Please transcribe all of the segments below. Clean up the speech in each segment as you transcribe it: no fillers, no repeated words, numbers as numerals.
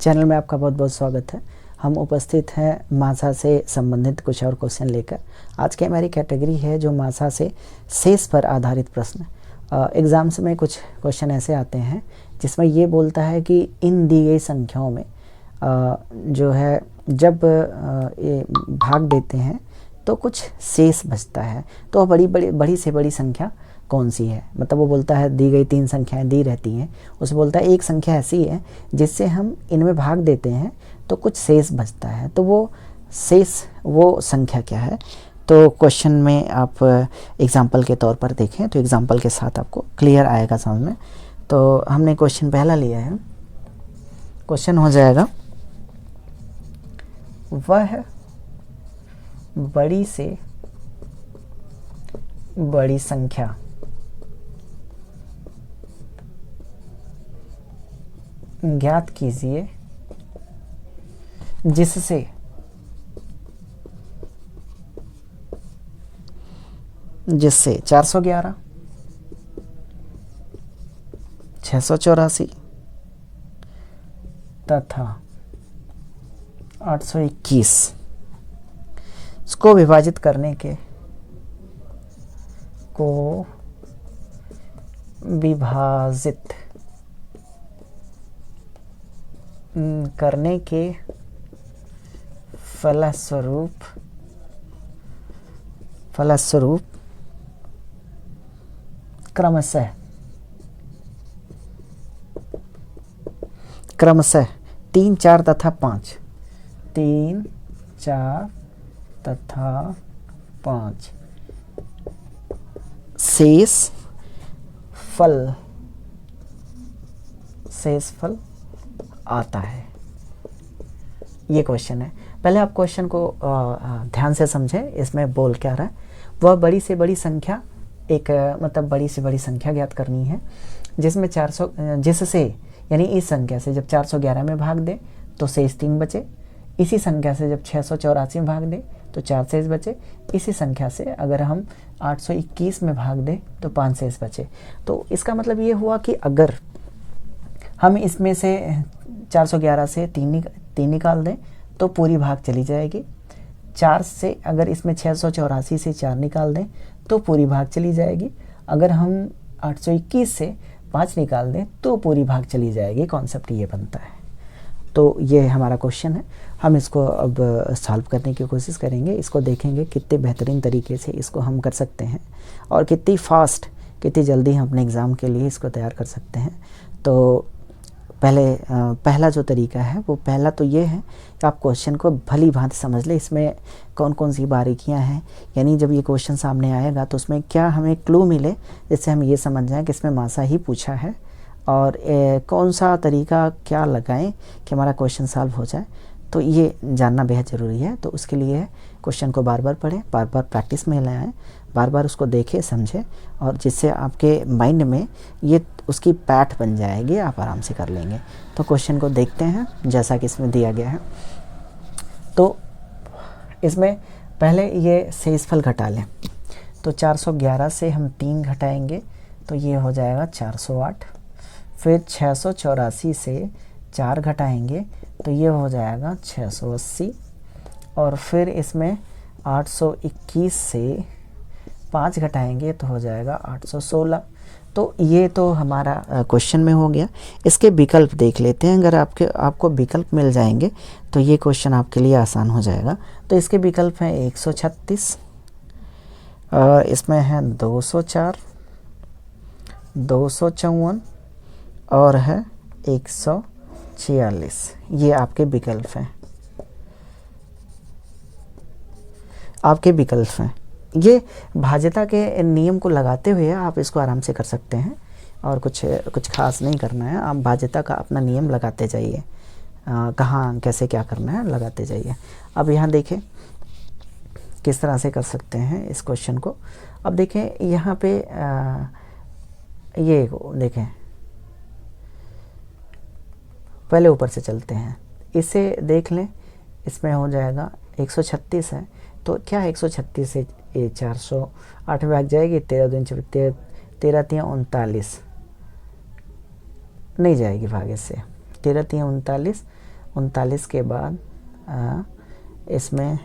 Channel में आपका बहुत बहुत स्वागत है। हम उपस्थित हैं मासा से संबंधित कुछ और क्वेश्चन लेकर। आज की हमारी कैटेगरी है जो मासा से शेष पर आधारित प्रश्न। एग्ज़ाम्स में कुछ क्वेश्चन ऐसे आते हैं जिसमें ये बोलता है कि इन दी गई संख्याओं में जो है जब ये भाग देते हैं तो कुछ शेष बचता है, तो बड़ी से बड़ी संख्या कौन सी है। मतलब वो बोलता है दी गई 3 संख्याएं दी रहती हैं, उसे बोलता है एक संख्या ऐसी है जिससे हम इनमें भाग देते हैं तो कुछ शेष बचता है, तो वो शेष वो संख्या क्या है। तो क्वेश्चन में आप एग्जाम्पल के तौर पर देखें तो एग्जाम्पल के साथ आपको क्लियर आएगा समझ में। तो हमने क्वेश्चन पहला लिया है। क्वेश्चन हो जाएगा वह बड़ी से बड़ी संख्या ज्ञात कीजिए जिससे जिससे 411, 684 तथा 821 इसको विभाजित करने के फलस्वरूप क्रमशः 3, 4 तथा 5 शेष फल आता है। ये क्वेश्चन है। पहले आप क्वेश्चन को ध्यान से समझें। इसमें बोल क्या रहा है, वह बड़ी से बड़ी संख्या मतलब बड़ी से बड़ी संख्या ज्ञात करनी है जिसमें 400 जिससे यानी इस संख्या से जब 411 में भाग दे तो शेष 3 बचे। इसी संख्या से जब 684 में भाग दे तो 4 शेष बचे। इसी संख्या से अगर हम 821 में भाग दे तो 5 शेष बचे। तो इसका मतलब ये हुआ कि अगर हम इसमें से 411 से 3 निकाल दें तो पूरी भाग चली जाएगी। 4 से अगर इसमें 684 से 4 निकाल दें तो पूरी भाग चली जाएगी। अगर हम 821 से 5 निकाल दें तो पूरी भाग चली जाएगी। कॉन्सेप्ट ये बनता है। तो ये हमारा क्वेश्चन है। हम इसको अब सॉल्व करने की कोशिश करेंगे। इसको देखेंगे कितने बेहतरीन तरीके से इसको हम कर सकते हैं और कितनी जल्दी हम अपने एग्ज़ाम के लिए इसको तैयार कर सकते हैं। तो पहला जो तरीका है वो पहला तो ये है कि आप क्वेश्चन को भली भांति समझ लें। इसमें कौन कौन सी बारीकियां हैं, यानी जब ये क्वेश्चन सामने आएगा तो उसमें क्या हमें क्लू मिले जिससे हम ये समझ जाएं कि इसमें मासा ही पूछा है और कौन सा तरीका क्या लगाएं कि हमारा क्वेश्चन सॉल्व हो जाए। तो ये जानना बेहद ज़रूरी है। तो उसके लिए क्वेश्चन को बार बार पढ़ें, बार बार प्रैक्टिस में लाएँ, बार बार उसको देखें समझें और जिससे आपके माइंड में ये उसकी पैठ बन जाएगी, आप आराम से कर लेंगे। तो क्वेश्चन को देखते हैं जैसा कि इसमें दिया गया है। तो इसमें पहले ये शेषफल घटा लें। तो 411 से हम 3 घटाएंगे तो ये हो जाएगा 408। फिर 684 से 4 घटाएंगे तो ये हो जाएगा 680। और फिर इसमें 821 से 5 घटाएंगे तो हो जाएगा 816। तो ये तो हमारा क्वेश्चन में हो गया। इसके विकल्प देख लेते हैं। अगर आपको विकल्प मिल जाएंगे तो ये क्वेश्चन आपके लिए आसान हो जाएगा। तो इसके विकल्प हैं 136, इसमें है 204, 254 और है 146। ये आपके विकल्प हैं। ये भाज्यता के नियम को लगाते हुए आप इसको आराम से कर सकते हैं और कुछ खास नहीं करना है। आप भाज्यता का अपना नियम लगाते जाइए, कहाँ कैसे क्या करना है लगाते जाइए। अब यहाँ देखें किस तरह से कर सकते हैं इस क्वेश्चन को। अब देखें यहाँ पे ये देखें, पहले ऊपर से चलते हैं, इसे देख लें। इसमें हो जाएगा 136 है तो क्या 136 से 408 भाग जाएगी। 13 दूनी 13, 13 तियां 39 नहीं जाएगी भागे से। 13 तियां 39 39 के बाद इसमें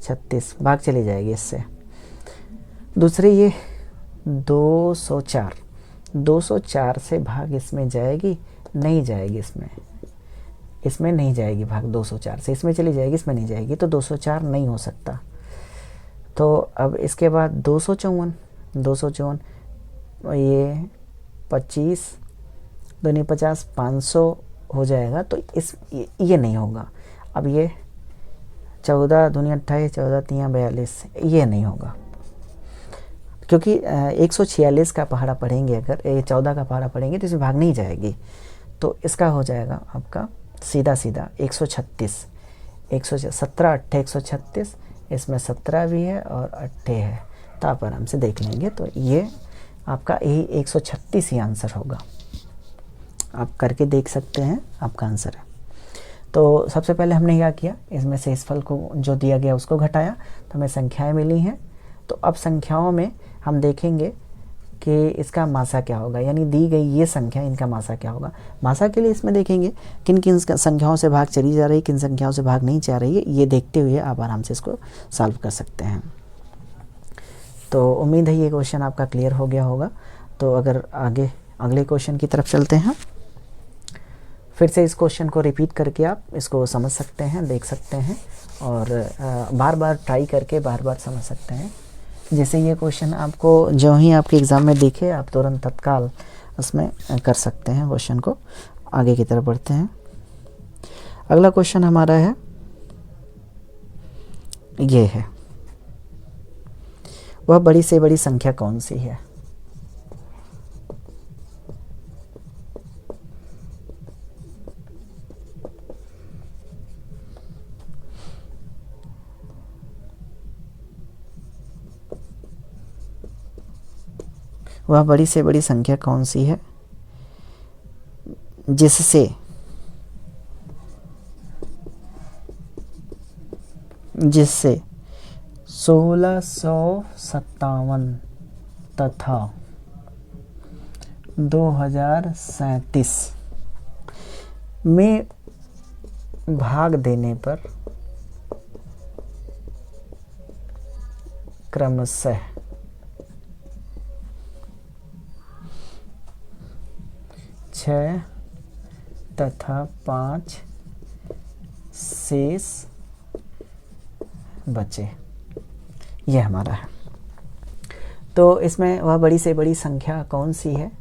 36 भाग चली जाएगी इससे। दूसरी ये 204 से भाग इसमें जाएगी, नहीं जाएगी, इसमें नहीं जाएगी भाग 204 से, इसमें चली जाएगी, इसमें नहीं जाएगी, तो 204 नहीं हो सकता। तो अब इसके बाद 254 ये 25 दूनी 50 500 हो जाएगा, तो ये नहीं होगा। अब ये 14 दूनी 28 14 3 42 ये नहीं होगा, क्योंकि 146 का पहाड़ा पढ़ेंगे, अगर 14 का पहाड़ा पढ़ेंगे तो इसमें भाग नहीं जाएगी। तो इसका हो जाएगा आपका सीधा 136, 17 8 136, इसमें 17 भी है और 8 है, तो आप आराम से देख लेंगे। तो ये आपका यही 136 ही आंसर होगा, आप करके देख सकते हैं, आपका आंसर है। तो सबसे पहले हमने क्या किया, इसमें से इस फल को जो दिया गया उसको घटाया, तो हमें संख्याएं मिली हैं। तो अब संख्याओं में हम देखेंगे कि इसका मासा क्या होगा, यानी दी गई ये संख्या, इनका मासा क्या होगा। मासा के लिए इसमें देखेंगे किन किन संख्याओं से भाग चली जा रही है, किन संख्याओं से भाग नहीं जा रही है, ये देखते हुए आप आराम से इसको सॉल्व कर सकते हैं। तो उम्मीद है ये क्वेश्चन आपका क्लियर हो गया होगा। तो अगर आगे अगले क्वेश्चन की तरफ चलते हैं, फिर से इस क्वेश्चन को रिपीट करके आप इसको समझ सकते हैं, देख सकते हैं, और बार बार ट्राई करके बार बार समझ सकते हैं। जैसे ये क्वेश्चन आपको जो ही आपके एग्ज़ाम में दिखे, आप तुरंत तत्काल उसमें कर सकते हैं क्वेश्चन को। आगे की तरफ बढ़ते हैं। अगला क्वेश्चन हमारा है, ये है, वह बड़ी से बड़ी संख्या कौन सी है। वह बड़ी से बड़ी संख्या कौन सी है जिससे जिससे 1657 तथा 2037 में भाग देने पर क्रमशः 6 तथा 5 शेष बचे, यह हमारा है। तो इसमें वह बड़ी से बड़ी संख्या कौन सी है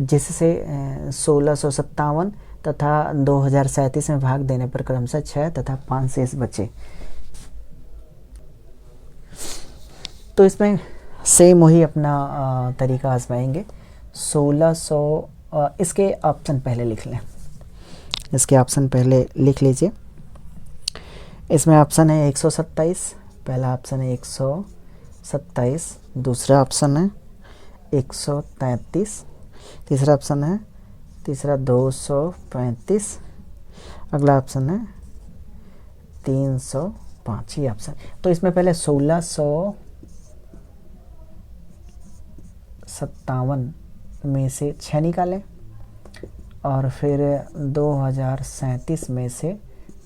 जिससे 1657 तथा 2037 में भाग देने पर क्रमशः 6 तथा 5 शेष बचे। तो इसमें सेम वही अपना तरीका आजमाएंगे। 1600 इसके ऑप्शन पहले लिख लें, इसके ऑप्शन पहले लिख लीजिए। इसमें ऑप्शन है 127, पहला ऑप्शन है 127, दूसरा ऑप्शन है 133, तीसरा ऑप्शन है 235, अगला ऑप्शन है 305, ये ऑप्शन। तो इसमें पहले 1657 में से 6 निकालें और फिर 2037 में से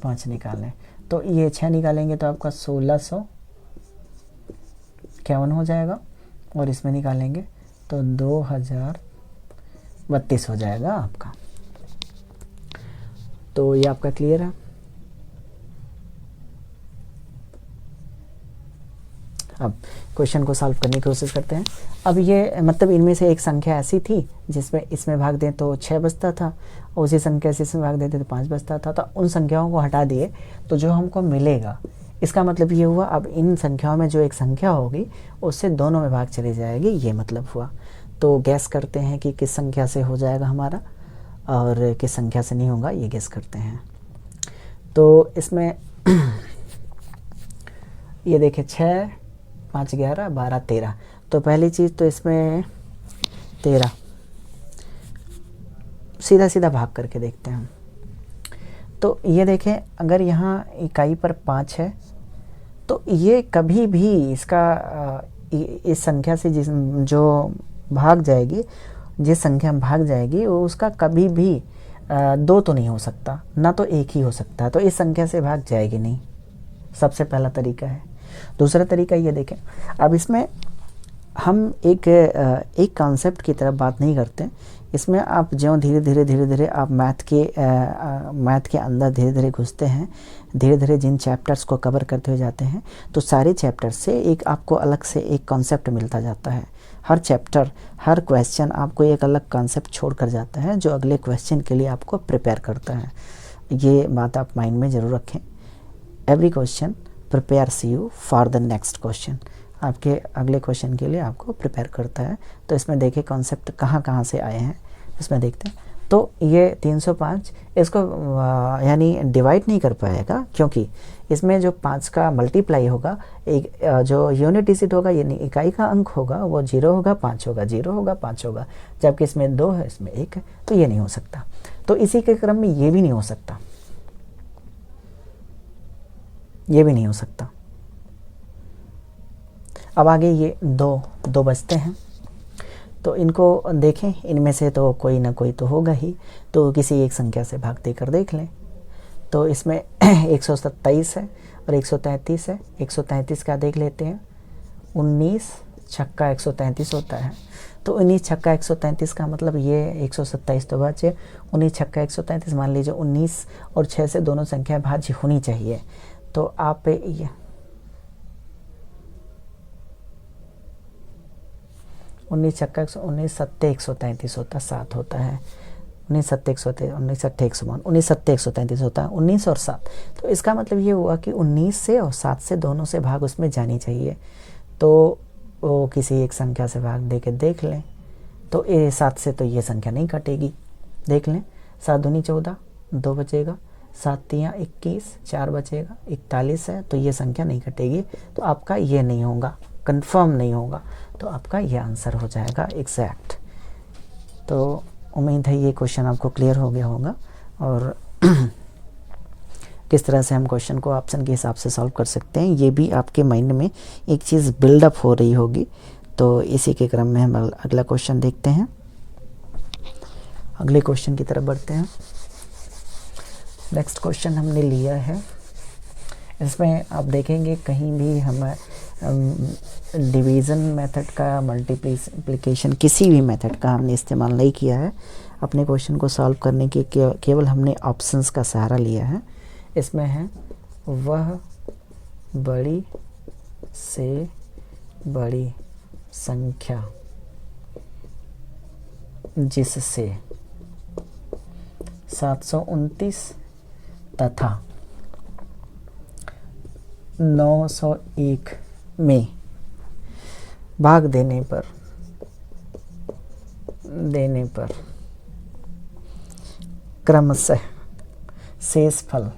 5 निकालें। तो ये 6 निकालेंगे तो आपका 1651 हो जाएगा, और इसमें निकालेंगे तो 2032 हो जाएगा आपका। तो ये आपका क्लियर है। अब क्वेश्चन को सॉल्व करने की कोशिश करते हैं। अब ये मतलब इनमें से एक संख्या ऐसी थी जिसमें इसमें भाग दें तो 6 बचता था, और उसी संख्या से इसमें भाग देते तो 5 बचता था। तो उन संख्याओं को हटा दिए तो जो हमको मिलेगा, इसका मतलब ये हुआ अब इन संख्याओं में जो एक संख्या होगी उससे दोनों में भाग चली जाएगी, ये मतलब हुआ। तो गैस करते हैं कि किस संख्या से हो जाएगा हमारा और किस संख्या से नहीं होगा, ये गैस करते हैं। तो इसमें ये देखिए 6 5 11 12 13। तो पहली चीज़ तो इसमें 13 सीधा सीधा भाग करके देखते हैं। तो ये देखें, अगर यहाँ इकाई पर 5 है तो ये कभी भी इसका इस संख्या से जो भाग जाएगी, जिस संख्या में भाग जाएगी वो उसका कभी भी दो तो नहीं हो सकता, ना तो एक ही हो सकता है, तो इस संख्या से भाग जाएगी नहीं। सबसे पहला तरीका है। दूसरा तरीका ये देखें, अब इसमें हम एक कॉन्सेप्ट की तरफ बात नहीं करते, इसमें आप ज्यों धीरे धीरे आप मैथ के अंदर धीरे धीरे घुसते हैं, धीरे धीरे जिन चैप्टर्स को कवर करते हुए जाते हैं, तो सारे चैप्टर्स से एक आपको अलग से एक कॉन्सेप्ट मिलता जाता है। हर चैप्टर, हर क्वेश्चन आपको एक अलग कॉन्सेप्ट छोड़ कर जाता है, जो अगले क्वेश्चन के लिए आपको प्रिपेयर करता है। ये बात आप माइंड में ज़रूर रखें। Every question prepares you for the next question, आपके अगले क्वेश्चन के लिए आपको प्रिपेयर करता है। तो इसमें देखिए कॉन्सेप्ट कहाँ कहाँ से आए हैं, इसमें देखते हैं। तो ये 305 इसको यानी डिवाइड नहीं कर पाएगा, क्योंकि इसमें जो 5 का मल्टीप्लाई होगा, एक जो यूनिट डिजिट होगा यानी इकाई का अंक होगा, वो 0 होगा 5 होगा, 0 होगा 5 होगा, जबकि इसमें 2 है, इसमें 1 है, तो ये नहीं हो सकता। तो इसी के क्रम में ये भी नहीं हो सकता, ये भी नहीं हो सकता। अब आगे ये दो बचते हैं, तो इनको देखें, इनमें से तो कोई ना कोई तो होगा ही, तो किसी एक संख्या से भाग देकर देख लें। तो इसमें 127 है और 133 है। 133 का देख लेते हैं, 19 छक्का 133 होता है, तो 19 छक्का 133 का मतलब ये 127 तो बचे, 19 छक्का 133 मान लीजिए 19 और 6 से दोनों संख्या भाज्य होनी चाहिए। तो आप ये 19 छक्का 19 सत्ते 133 होता है, 7 होता है, 19 सत्ते 133, 19 सत्ते 152, 19 सत्ते 133 होता है, 19 और 7। तो इसका मतलब ये हुआ कि 19 से और 7 से दोनों से भाग उसमें जानी चाहिए। तो वो किसी एक संख्या से भाग दे के देख लें, तो 7 से तो ये संख्या नहीं कटेगी। देख लें, 7 दूनी 14, 2 बचेगा, 7 तियाँ 21, 4 बचेगा, 41 है, तो ये संख्या नहीं कटेगी। तो आपका ये नहीं होगा, कंफर्म नहीं होगा, तो आपका ये आंसर हो जाएगा एग्जैक्ट। तो उम्मीद है ये क्वेश्चन आपको क्लियर हो गया होगा, और किस तरह से हम क्वेश्चन को ऑप्शन के हिसाब से सॉल्व कर सकते हैं, ये भी आपके माइंड में एक चीज़ बिल्डअप हो रही होगी। तो इसी के क्रम में हम अगला क्वेश्चन देखते हैं। अगले क्वेश्चन की तरफ बढ़ते हैं। नेक्स्ट क्वेश्चन हमने लिया है, इसमें आप देखेंगे कहीं भी हम डिवीज़न मेथड का, मल्टीप्लिकेशन किसी भी मेथड का हमने इस्तेमाल नहीं किया है। अपने क्वेश्चन को सॉल्व करने के केवल हमने ऑप्शंस का सहारा लिया है। इसमें है वह बड़ी से बड़ी संख्या जिससे 729 तथा 901 में भाग देने पर क्रमशः शेषफल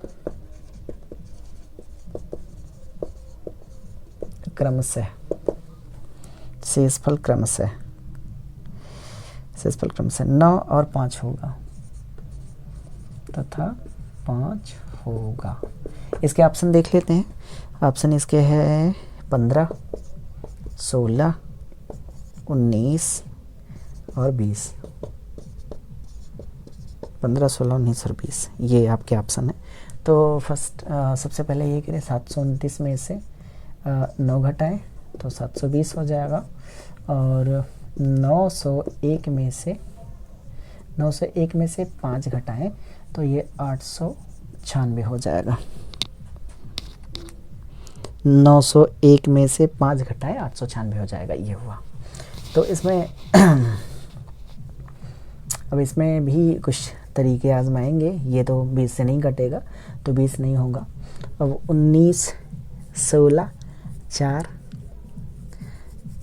क्रमशः 9 और 5 होगा तथा 5 होगा। इसके ऑप्शन देख लेते हैं। ऑप्शन इसके है 15, 16, 19 और 20। 15, 16, 19 और 20 ये आपके ऑप्शन है। तो फर्स्ट सबसे पहले ये करें, 729 में से 9 घटाएं तो 720 हो जाएगा, और 901 में से 5 घटाएं तो ये 896 हो जाएगा। 901 में से 5 घटाएं 896 हो जाएगा, ये हुआ। तो इसमें अब इसमें भी कुछ तरीके आजमाएंगे। ये तो 20 से नहीं घटेगा, तो 20 नहीं होगा। अब 19, 16, 4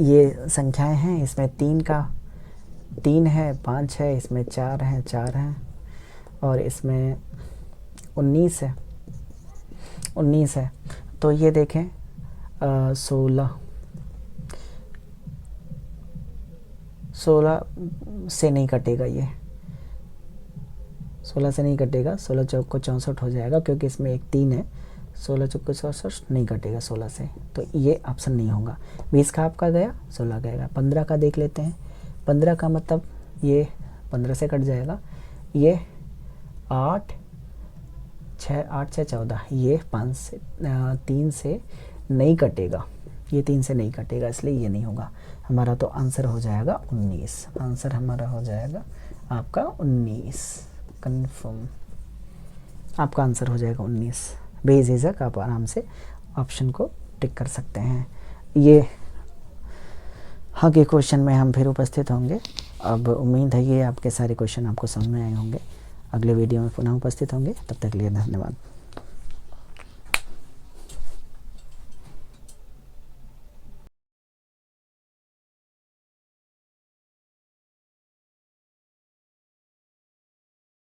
ये संख्याएं हैं। इसमें 3 है, 5 है, इसमें 4 है, और इसमें 19 है। तो ये देखें 16 से नहीं कटेगा, ये 16 से नहीं कटेगा। 16 चौक को 64 हो जाएगा, क्योंकि इसमें एक 3 है। 16 चौक को 64 नहीं कटेगा 16 से, तो ये ऑप्शन नहीं होगा। 20 का आपका गया, 16 गएगा। 15 का देख लेते हैं। 15 का मतलब ये 15 से कट जाएगा, ये 8 6 14, ये 3 से नहीं कटेगा, ये 3 से नहीं कटेगा, इसलिए ये नहीं होगा हमारा। तो आंसर हो जाएगा 19, आंसर हमारा हो जाएगा आपका 19, कन्फर्म आपका आंसर हो जाएगा 19। बेझिझक आप आराम से ऑप्शन को टिक कर सकते हैं। ये आगे क्वेश्चन में हम फिर उपस्थित होंगे। अब उम्मीद है कि आपके सारे क्वेश्चन आपको समझ में आए होंगे। अगले वीडियो में पुनः उपस्थित होंगे, तब तक के लिए धन्यवाद।